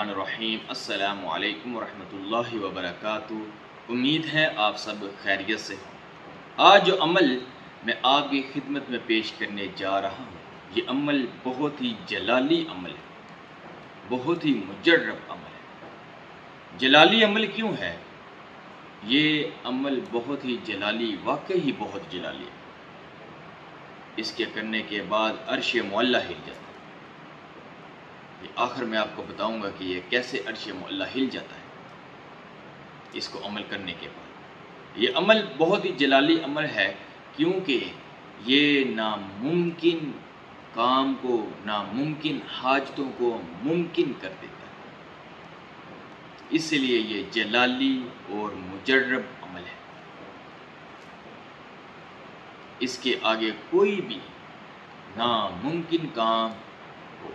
الرحمن الرحیم۔ السلام علیکم ورحمۃ اللہ وبرکاتہ۔ امید ہے آپ سب خیریت سے ہیں۔ آج جو عمل میں آپ کی خدمت میں پیش کرنے جا رہا ہوں، یہ عمل بہت ہی جلالی عمل ہے، بہت ہی مجرب عمل ہے۔ جلالی عمل کیوں ہے؟ یہ عمل بہت ہی جلالی، واقعی بہت جلالی ہے۔ اس کے کرنے کے بعد عرش معلیٰ ہل جاتا ہے۔ یہ آخر میں آپ کو بتاؤں گا کہ یہ کیسے عرش معلیٰ ہل جاتا ہے اس کو عمل کرنے کے بعد۔ یہ عمل بہت ہی جلالی عمل ہے، کیونکہ یہ ناممکن کام کو، ناممکن حاجتوں کو ممکن کر دیتا ہے۔ اس لیے یہ جلالی اور مجرب عمل ہے۔ اس کے آگے کوئی بھی ناممکن کام ہو،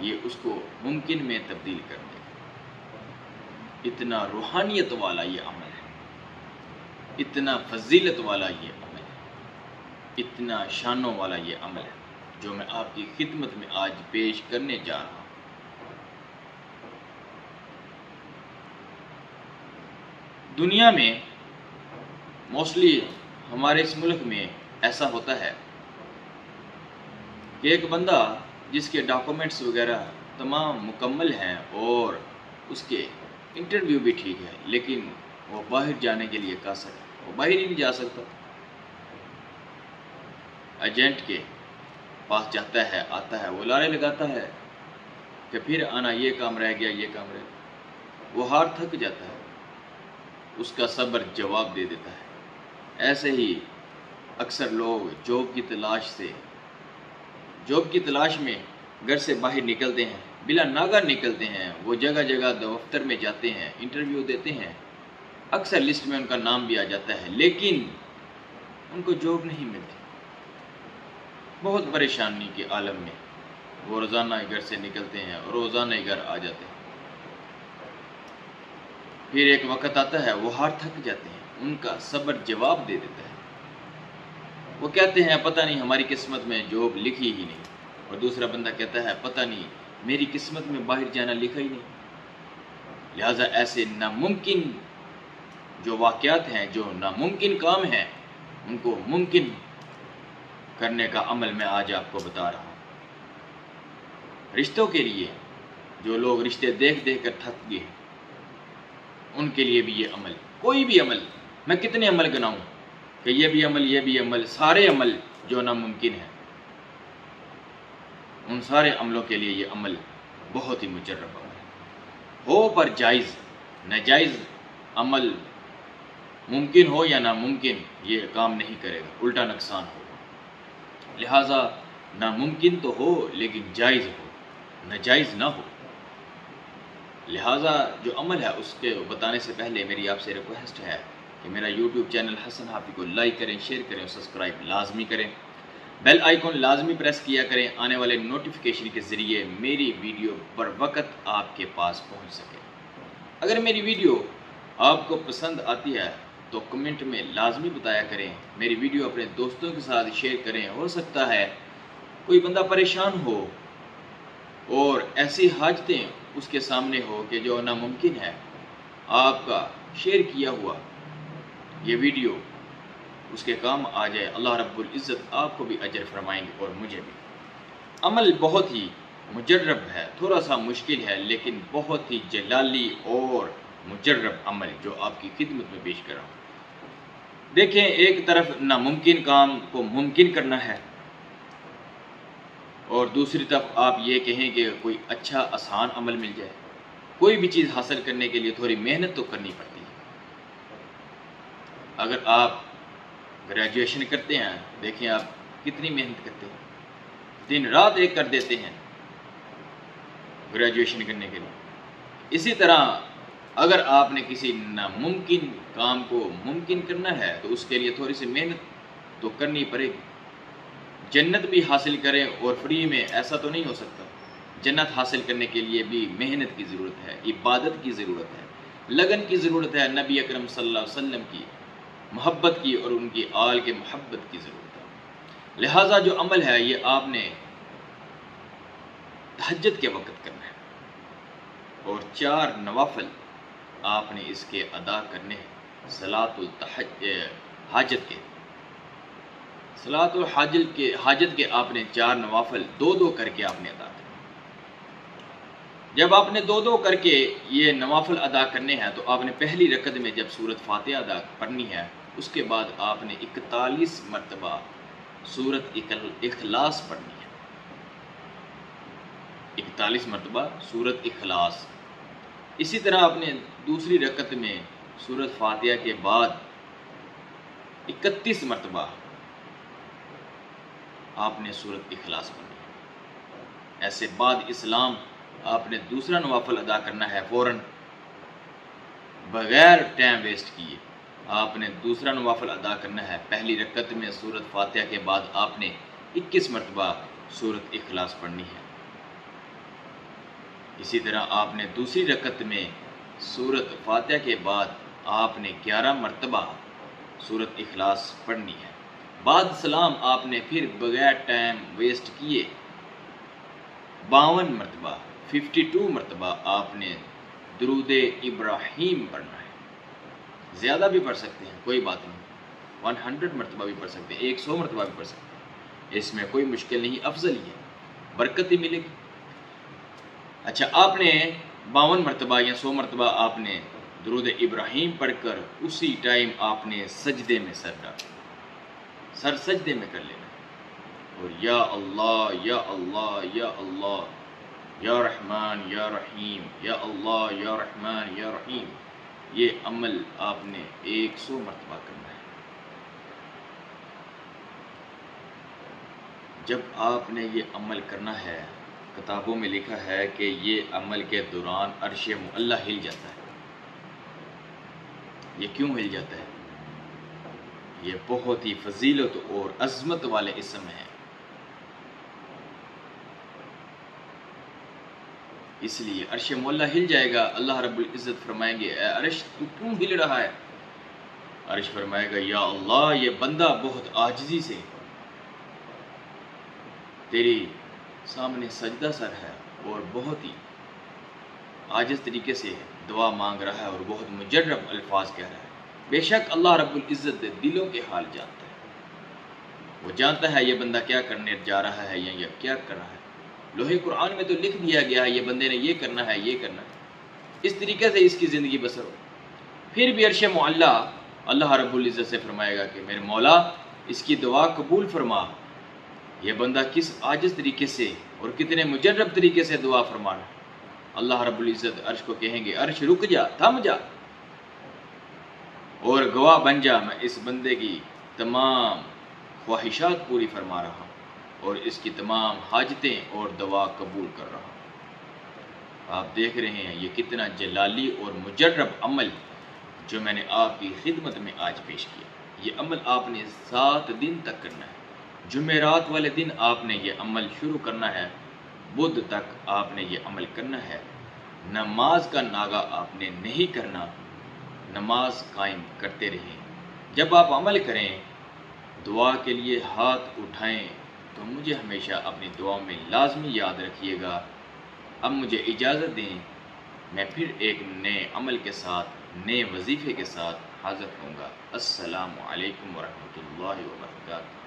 یہ اس کو ممکن میں تبدیل کر دے گا۔ اتنا روحانیت والا یہ عمل ہے، اتنا فضیلت والا یہ عمل ہے، اتنا شانوں والا یہ عمل ہے جو میں آپ کی خدمت میں آج پیش کرنے جا رہا ہوں۔ دنیا میں موسٹلی ہمارے اس ملک میں ایسا ہوتا ہے کہ ایک بندہ جس کے ڈاکومنٹس وغیرہ تمام مکمل ہیں اور اس کے انٹرویو بھی ٹھیک ہے، لیکن وہ باہر جانے کے لیے قاصر ہے، وہ باہر ہی نہیں جا سکتا۔ ایجنٹ کے پاس جاتا ہے، آتا ہے، وہ لارے لگاتا ہے کہ پھر آنا، یہ کام رہ گیا، یہ کام رہ گیا۔ وہ ہار تھک جاتا ہے، اس کا صبر جواب دے دیتا ہے۔ ایسے ہی اکثر لوگ جاب کی تلاش میں گھر سے باہر نکلتے ہیں، بلا ناگہ نکلتے ہیں، وہ جگہ جگہ دفتر میں جاتے ہیں، انٹرویو دیتے ہیں، اکثر لسٹ میں ان کا نام بھی آ جاتا ہے، لیکن ان کو جاب نہیں ملتی۔ بہت پریشانی کے عالم میں وہ روزانہ گھر سے نکلتے ہیں اور روزانہ گھر آ جاتے ہیں۔ پھر ایک وقت آتا ہے، وہ ہار تھک جاتے ہیں، ان کا صبر جواب دے دیتا ہے۔ وہ کہتے ہیں پتہ نہیں ہماری قسمت میں جاب لکھی ہی نہیں، اور دوسرا بندہ کہتا ہے پتہ نہیں میری قسمت میں باہر جانا لکھا ہی نہیں۔ لہٰذا ایسے ناممکن جو واقعات ہیں، جو ناممکن کام ہیں، ان کو ممکن کرنے کا عمل میں آج آپ کو بتا رہا ہوں۔ رشتوں کے لیے جو لوگ رشتے دیکھ دیکھ کر تھک گئے، ان کے لیے بھی یہ عمل، کوئی بھی عمل، میں کتنے عمل گناؤں کہ یہ بھی عمل، یہ بھی عمل، سارے عمل جو ناممکن ہیں، ان سارے عملوں کے لیے یہ عمل بہت ہی مجرب عمل ہے۔ ہو پر جائز، ناجائز عمل ممکن ہو یا ناممکن، یہ کام نہیں کرے گا، الٹا نقصان ہوگا۔ لہٰذا ناممکن تو ہو لیکن جائز ہو، ناجائز نہ ہو۔ لہٰذا جو عمل ہے اس کے بتانے سے پہلے میری آپ سے ریکویسٹ ہے کہ میرا یوٹیوب چینل حسن حافظ کو لائک کریں، شیئر کریں اور سبسکرائب لازمی کریں۔ بیل آئیکن لازمی پریس کیا کریں، آنے والے نوٹیفیکیشن کے ذریعے میری ویڈیو پر وقت آپ کے پاس پہنچ سکے۔ اگر میری ویڈیو آپ کو پسند آتی ہے تو کمنٹ میں لازمی بتایا کریں، میری ویڈیو اپنے دوستوں کے ساتھ شیئر کریں۔ ہو سکتا ہے کوئی بندہ پریشان ہو اور ایسی حاجتیں اس کے سامنے ہو کہ جو ناممکن ہے، آپ کا شیئر کیا ہوا یہ ویڈیو اس کے کام آ جائے۔ اللہ رب العزت آپ کو بھی اجر فرمائیں گے اور مجھے بھی۔ عمل بہت ہی مجرب ہے، تھوڑا سا مشکل ہے، لیکن بہت ہی جلالی اور مجرب عمل جو آپ کی خدمت میں پیش کر رہا ہوں۔ دیکھیں، ایک طرف ناممکن کام کو ممکن کرنا ہے، اور دوسری طرف آپ یہ کہیں کہ کوئی اچھا آسان عمل مل جائے۔ کوئی بھی چیز حاصل کرنے کے لیے تھوڑی محنت تو کرنی پڑتی ہے۔ اگر آپ گریجویشن کرتے ہیں، دیکھیں آپ کتنی محنت کرتے ہیں، دن رات ایک کر دیتے ہیں گریجویشن کرنے کے لیے۔ اسی طرح اگر آپ نے کسی ناممکن کام کو ممکن کرنا ہے تو اس کے لیے تھوڑی سی محنت تو کرنی پڑے گی۔ جنت بھی حاصل کریں اور فری میں، ایسا تو نہیں ہو سکتا۔ جنت حاصل کرنے کے لیے بھی محنت کی ضرورت ہے، عبادت کی ضرورت ہے، لگن کی ضرورت ہے، نبی اکرم صلی اللہ علیہ وسلم کی محبت کی اور ان کی آل کے محبت کی ضرورت ہے۔ لہٰذا جو عمل ہے یہ آپ نے تہجد کے وقت کرنا ہے۔ اور 4 نوافل آپ نے اس کے ادا کرنے ہیں صلاۃ حاجت کے. صلاۃ حاجت کے آپ نے 4 نوافل 2 کر کے آپ نے ادا کرنے. جب آپ نے 2 کر کے یہ نوافل ادا کرنے ہیں تو آپ نے پہلی رکعت میں جب سورۃ فاتحہ ادا پڑھنی ہے اس کے بعد آپ نے 41 مرتبہ سورۃ اخلاص پڑھنی ہے. 41 مرتبہ سورۃ اخلاص. اسی طرح آپ نے دوسری رکعت میں سورۃ فاتحہ کے بعد 31 مرتبہ آپ نے سورۃ اخلاص پڑھنی ہے. ایسے بعد اسلام آپ نے دوسرا نوافل ادا کرنا ہے فوراً بغیر ٹائم ویسٹ کیے. آپ نے دوسرا نوافل ادا کرنا ہے. پہلی رکعت میں سورۃ فاتحہ کے بعد آپ نے 21 مرتبہ سورۃ اخلاص پڑھنی ہے. اسی طرح آپ نے دوسری رکعت میں سورۃ فاتحہ کے بعد آپ نے 11 مرتبہ سورۃ اخلاص پڑھنی ہے. بعد سلام آپ نے پھر بغیر ٹائم ویسٹ کیے 52 مرتبہ 52 مرتبہ آپ نے درود ابراہیم پڑھنا ہے. زیادہ بھی پڑھ سکتے ہیں کوئی بات نہیں. 100 مرتبہ بھی پڑھ سکتے ہیں, 100 مرتبہ بھی پڑھ سکتے ہیں. اس میں کوئی مشکل نہیں, افضل ہی ہے, برکت ہی ملے گی. اچھا, آپ نے 52 مرتبہ یا 100 مرتبہ آپ نے درود ابراہیم پڑھ کر اسی ٹائم آپ نے سجدے میں سر ڈالا, سر سجدے میں کر لینا. اور یا اللہ یا اللہ یا اللہ یا رحمان یا رحیم یا اللہ یا رحمان یا رحیم, یہ عمل آپ نے 100 مرتبہ کرنا ہے. جب آپ نے یہ عمل کرنا ہے, کتابوں میں لکھا ہے کہ یہ عمل کے دوران عرش معلی ہل جاتا ہے. یہ کیوں ہل جاتا ہے؟ یہ بہت ہی فضیلت اور عظمت والے اسم ہیں, اس لیے عرش معلی ہل جائے گا. اللہ رب العزت فرمائیں گے اے عرش تو کیوں ہل رہا ہے؟ عرش فرمائے گا یا اللہ یہ بندہ بہت عاجزی سے تیری سامنے سجدہ سر ہے اور بہت ہی عاجز طریقے سے دعا مانگ رہا ہے اور بہت مجرب الفاظ کہہ رہا ہے. بے شک اللہ رب العزت دلوں کے حال جانتا ہے. وہ جانتا ہے یہ بندہ کیا کرنے جا رہا ہے یا یہ کیا کر رہا ہے. لوح قرآن میں تو لکھ دیا گیا ہے یہ بندے نے یہ کرنا ہے, یہ کرنا ہے. اس طریقے سے اس کی زندگی بسر ہو. پھر بھی عرش معلی اللہ رب العزت سے فرمائے گا کہ میرے مولا اس کی دعا قبول فرما. یہ بندہ کس عاجز طریقے سے اور کتنے مجرب طریقے سے دعا فرما رہا ہے. اللہ رب العزت عرش کو کہیں گے عرش رک جا, تھم جا اور گواہ بن جا, میں اس بندے کی تمام خواہشات پوری فرما رہا ہوں اور اس کی تمام حاجتیں اور دعا قبول کر رہا ہوں. آپ دیکھ رہے ہیں یہ کتنا جلالی اور مجرب عمل جو میں نے آپ کی خدمت میں آج پیش کیا. یہ عمل آپ نے 7 دن تک کرنا ہے. جمعرات والے دن آپ نے یہ عمل شروع کرنا ہے, بدھ تک آپ نے یہ عمل کرنا ہے. نماز کا ناغہ آپ نے نہیں کرنا, نماز قائم کرتے رہیں. جب آپ عمل کریں دعا کے لیے ہاتھ اٹھائیں تو مجھے ہمیشہ اپنی دعاؤں میں لازمی یاد رکھیے گا. اب مجھے اجازت دیں, میں پھر ایک نئے عمل کے ساتھ نئے وظیفے کے ساتھ حاضر ہوں گا. السلام علیکم ورحمۃ اللہ وبرکاتہ.